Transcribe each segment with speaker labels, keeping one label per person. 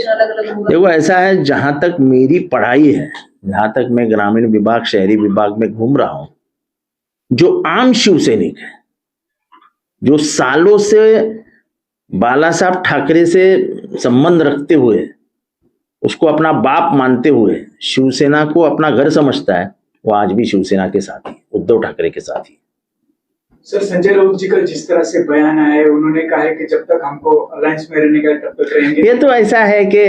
Speaker 1: Reservation अलग अलग होगा?
Speaker 2: देखो ऐसा है, जहां तक मेरी पढ़ाई है, जहां तक मैं ग्रामीण विभाग शहरी विभाग में घूम रहा हूं, जो आम शिव सैनिक है, जो सालों से बाला साहब ठाकरे से संबंध रखते हुए, उसको अपना बाप मानते हुए, शिवसेना को अपना घर समझता है, वो आज भी शिवसेना के साथ ही, उद्धव ठाकरे के साथ ही।
Speaker 3: सर, संजय राउत जी का जिस तरह से बयान आया है, उन्होंने कहा है कि जब तक हमको अलायंस में रहने का तब तक रहेंगे।
Speaker 2: ये तो ऐसा है कि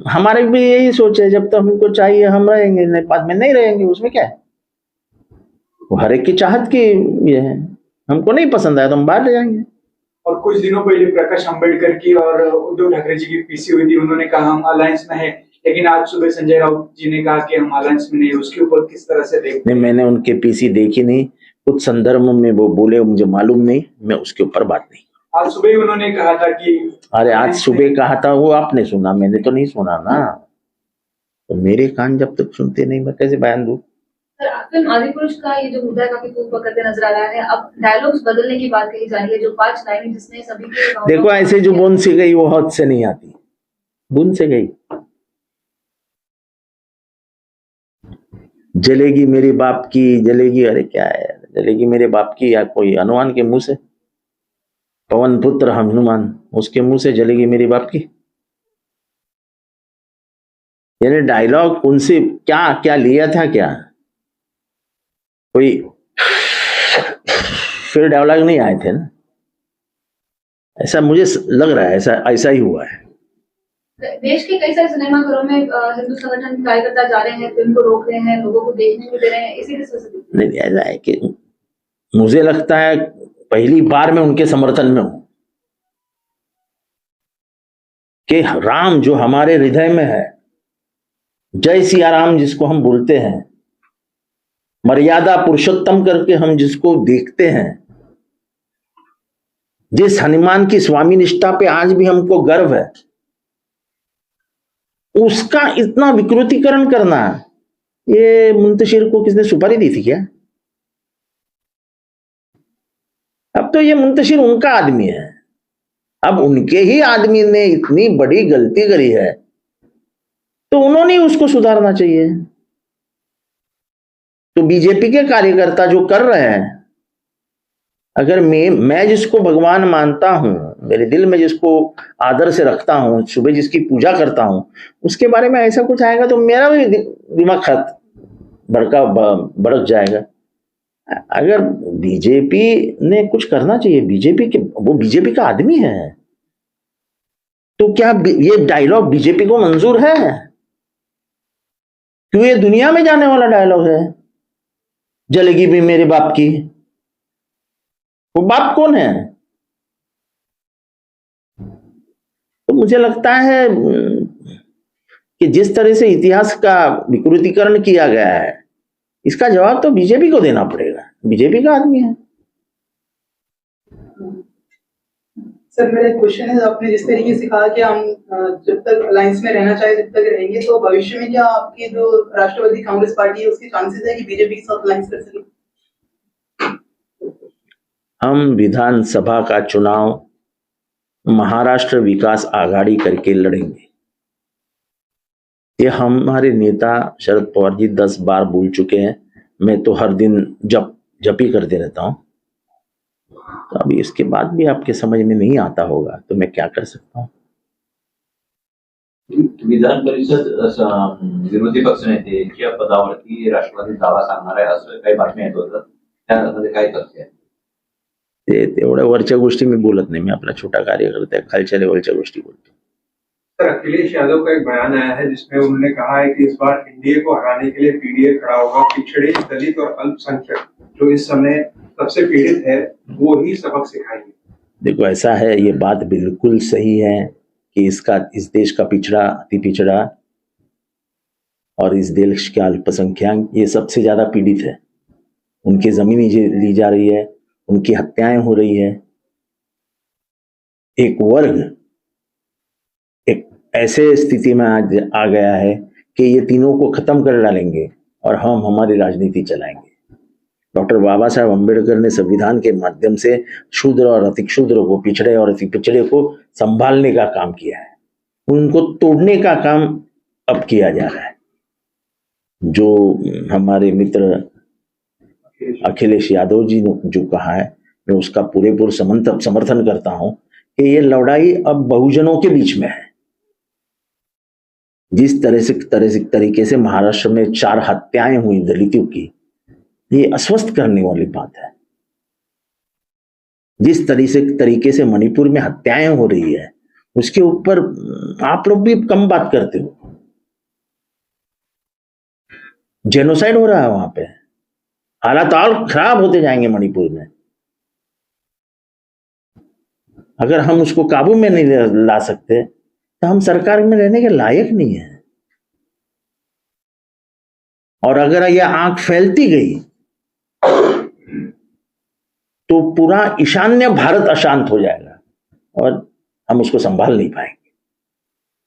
Speaker 2: हमारे भी यही सोच है, जब तक हमको चाहिए हम रहेंगे, नहीं बाद में नहीं रहेंगे, उसमें क्या है? वो हर एक की चाहत की ये है, हमको नहीं पसंद आया तो हम बाहर ले जाएंगे।
Speaker 3: और कुछ दिनों पहले प्रकाश अंबेडकर की और उद्धव ठाकरे जी की पीसी हुई थी, उन्होंने कहा हम अलायंस में है, लेकिन आज सुबह संजय राउत जी ने कहा कि हम अलायंस में नहीं, उसके ऊपर किस तरह से देखते हैं?
Speaker 2: मैंने उनके पीसी देखी नहीं, कुछ संदर्भ में वो बोले मुझे मालूम नहीं, मैं उसके ऊपर बात नहीं।
Speaker 3: आज सुबह ही उन्होंने कहा था कि
Speaker 2: अरे आज सुबह कहा था वो आपने सुना, मैंने तो नहीं सुना ना, तो मेरे कान जब तक सुनते नहीं मैं कैसे बयान दूं?
Speaker 1: फिल्म आदिपुरुष का ये जो मुद्दा है काफी खूब पकड़ते नजर आ रहा है। अब डायलॉग्स बदलने की बात कही जा रही है, जो 5 लाइनें जिसने सभी के
Speaker 2: देखो ऐसे जो बूंद से गई वो हद से नहीं आती, बूंद से गई। जलेगी मेरे बाप की, जलेगी, अरे क्या है, जलेगी मेरे बाप की, या कोई हनुमान के मुंह से, पवन पुत्र हनुमान, उसके मुंह से जलेगी मेरे बाप की? यानी डायलॉग उनसे क्या क्या लिया था, क्या कोई फिर डायलॉग नहीं आए थे ना, ऐसा मुझे लग रहा है, ऐसा ही हुआ है।
Speaker 1: देश के कई सारे सिनेमाघरों में हिंदू संगठन कार्यकर्ता जा रहे हैं, फिल्म को रोक रहे हैं, लोगों को देखने को दे रहे हैं, इसी की वजह से
Speaker 2: नहीं, ऐसा है कि मुझे लगता है पहली बार मैं उनके समर्थन में हूं कि राम जो हमारे हृदय में है, जय सिया राम जिसको हम बोलते हैं, मर्यादा पुरुषोत्तम करके हम जिसको देखते हैं, जिस हनुमान की स्वामी निष्ठा पे आज भी हमको गर्व है, उसका इतना विकृतीकरण करना, ये मुंतशिर को किसने सुपारी दी थी क्या? अब तो ये मुंतशिर उनका आदमी है, अब उनके ही आदमी ने इतनी बड़ी गलती करी है तो उन्होंने उसको सुधारना चाहिए। तो बीजेपी के कार्यकर्ता जो कर रहे हैं, अगर मैं जिसको भगवान मानता हूं, मेरे दिल में जिसको आदर से रखता हूं, सुबह जिसकी पूजा करता हूं, उसके बारे में ऐसा कुछ आएगा तो मेरा भी दिमाग भड़क जाएगा। अगर बीजेपी ने कुछ करना चाहिए, वो बीजेपी का आदमी है, तो क्या ये डायलॉग बीजेपी को मंजूर है? क्यों ये दुनिया में जाने वाला डायलॉग है, जलेगी भी मेरे बाप की। वो बाप कौन है? तो मुझे लगता है कि जिस तरह से इतिहास का विकृतीकरण किया गया है, इसका जवाब तो बीजेपी को देना पड़ेगा, बीजेपी का आदमी है।
Speaker 4: सर, मेरा क्वेश्चन है, आपने जिस तरीके से कहा कि हम जब तक अलायंस में रहना चाहे जब तक रहेंगे, तो भविष्य में क्या आपकी जो राष्ट्रवादी कांग्रेस पार्टी है उसके चांसेस है कि बीजेपी के साथ अलायंस कर सके?
Speaker 2: हम विधानसभा का चुनाव महाराष्ट्र विकास आघाड़ी करके लड़ेंगे। ये हमारे नेता शरद पवार जी 10 बार बोल चुके हैं, मैं तो हर दिन जप ही करते रहता हूं। तो अभी इसके बाद भी आपके समझ में नहीं आता होगा तो मैं क्या कर सकता हूं?
Speaker 5: विधान परिषद विरोधी पक्षनेते यांच्या पदावरती राष्ट्रवादी दावा सांगणार आहे असं काही बातम्या येत होत्या, त्यामध्ये काय तथ्य आहे?
Speaker 2: ते तेवढ्या वरच्या गोष्टी मी बोलत नहीं, मैं अपना छोटा कार्यकर्ता है, खालच्या लेवलच्या गोष्टी बोलतो।
Speaker 6: सर, अखिलेश यादव का एक बयान आया है जिसमें उन्होंने कहा है कि इस बार एनडीए को हराने के लिए पीडीए खड़ा होगा, पिछड़े, दलित और अल्पसंख्यक जो इस समय सबसे पीड़ित है वो ही सबक सिखाएंगे।
Speaker 2: देखो ऐसा है, ये बात बिल्कुल सही है कि इस देश का पिछड़ा, अति पिछड़ा और इस देश के अल्पसंख्यक ये सबसे ज्यादा पीड़ित है। उनकी जमीन ली जा रही है, उनकी हत्याएं हो रही है। एक वर्ग एक ऐसे स्थिति में आज आ गया है कि ये तीनों को खत्म कर डालेंगे और हम हमारी राजनीति चलाएंगे। डॉक्टर बाबा साहब अम्बेडकर ने संविधान के माध्यम से शूद्र और अति क्षुद्र को, पिछड़े और अति पिछड़े को संभालने का काम किया है। उनको तोड़ने का काम अब किया जा रहा है। जो हमारे मित्र अखिलेश यादव जी ने जो कहा है, मैं उसका पूरेपूर समर्थन करता हूं कि ये लड़ाई अब बहुजनों के बीच में है। जिस तरीके से महाराष्ट्र में 4 हत्याएं हुई दलितों की, ये अस्वस्थ करने वाली बात है। जिस तरीके से मणिपुर में हत्याएं हो रही है, उसके ऊपर आप लोग भी कम बात करते हो। जेनोसाइड हो रहा है वहां पे, हालात और खराब होते जाएंगे मणिपुर में। अगर हम उसको काबू में नहीं ला सकते तो हम सरकार में रहने के लायक नहीं है। और अगर यह आंख फैलती गई तो पूरा ईशान्य भारत अशांत हो जाएगा और हम उसको संभाल नहीं पाएंगे।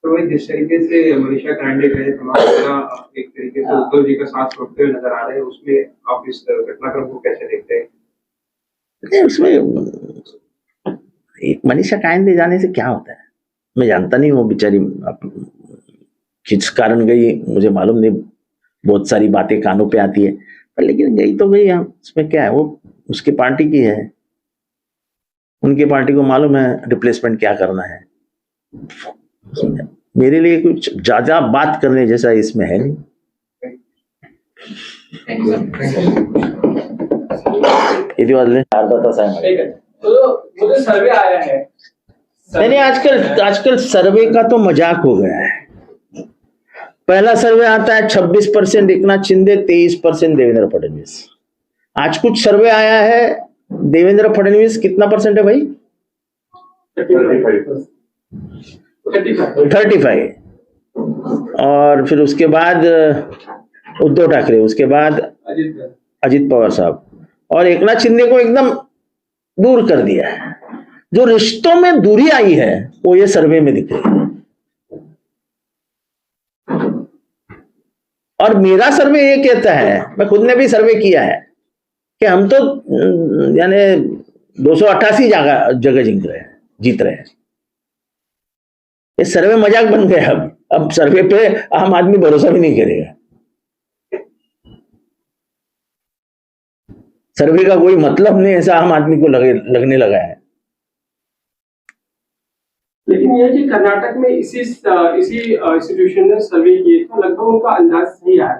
Speaker 6: तो वही जिस तरीके से मनीषा कांडे गए, एक तरीके से उद्धव जी का साथ छोड़ते हुए नजर आ रहे हैं, उसमें आप इस घटनाक्रम को कैसे देखते हैं?
Speaker 2: उसमें मनीषा कांडे जाने से क्या होता है, मैं जानता नहीं। वो बेचारी किस कारण गई मुझे मालूम नहीं, बहुत सारी बातें कानों पे आती है, पर लेकिन गई तो गई। उसमें क्या है, वो उसकी पार्टी की है, उनकी पार्टी को मालूम है रिप्लेसमेंट क्या करना है। मेरे लिए कुछ ज्यादा बात करने जैसा इसमें है नहीं। किती वाजले? अर्धा तास आहे।
Speaker 7: तो जो सर्वे आया है,
Speaker 2: नहीं, आजकल सर्वे का तो मजाक हो गया है। पहला सर्वे आता है 26% एकनाथ शिंदे, 23% देवेंद्र फडणवीस। आज कुछ सर्वे आया है, देवेंद्र फडणवीस कितना परसेंट है भाई? 35। और फिर उसके बाद उद्धव ठाकरे, उसके बाद अजित पवार साहब, और एकनाथ शिंदे को एकदम दूर कर दिया है। जो रिश्तों में दूरी आई है वो ये सर्वे में दिख रही है। और मेरा सर्वे ये कहता है, मैं खुद ने भी सर्वे किया है, कि हम तो यानी 288 जगह जीत रहे हैं। ये सर्वे मजाक बन गया। अब सर्वे पे आम आदमी भरोसा भी नहीं करेगा। सर्वे का कोई मतलब नहीं, ऐसा आम आदमी को लगने लगा है।
Speaker 7: लेकिन यह कि कर्नाटक में इसी इंस्टीट्यूशन ने सर्वे किए तो लगभग उनका अंदाज सही आया।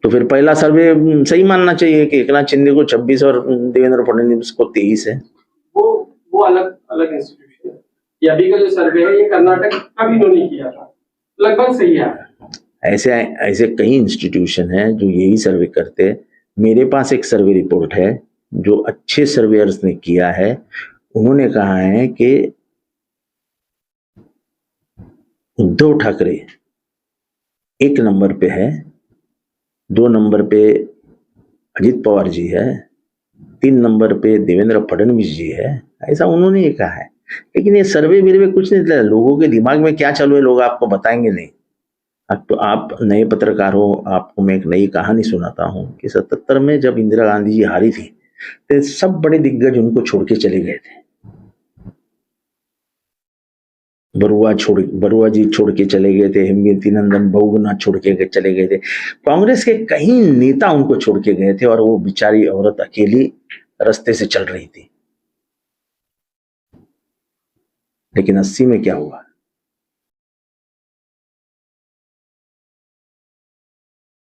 Speaker 2: तो फिर पहला सर्वे सही मानना चाहिए कि एकनाथ शिंदे को 26 और देवेंद्र फडणवीस को 23 है।
Speaker 7: वो अलग इंस्टीट्यूशन है। ये अभी का जो सर्वे है ये कर्नाटक का भी इन्होंने किया था, लगभग सही है।
Speaker 2: ऐसे कई इंस्टीट्यूशन हैं जो यही सर्वे करते हैं। मेरे पास एक सर्वे रिपोर्ट है जो अच्छे सर्वेयर्स ने किया है। उन्होंने कहा है कि उद्धव ठाकरे 1 नंबर पे है, 2 नंबर पे अजित पवार जी है, 3 नंबर पे देवेंद्र फडणवीस जी है। ऐसा उन्होंने ये कहा है। लेकिन ये सर्वे मेरे कुछ नहीं दिया। लोगों के दिमाग में क्या चालू है लोग आपको बताएंगे नहीं। अब तो आप नए पत्रकार हो, आपको मैं एक नई कहानी सुनाता हूं कि 77 में जब इंदिरा गांधी जी हारी थी तो सब बड़े दिग्गज उनको छोड़ के चले गए थे। बरुआ जी छोड़ के चले गए थे, हेमवती नंदन बहुगुना छोड़ के चले गए थे, कांग्रेस के कई नेता उनको छोड़ के गए थे और वो बेचारी औरत अकेली रास्ते से चल रही थी। लेकिन 80 में क्या हुआ?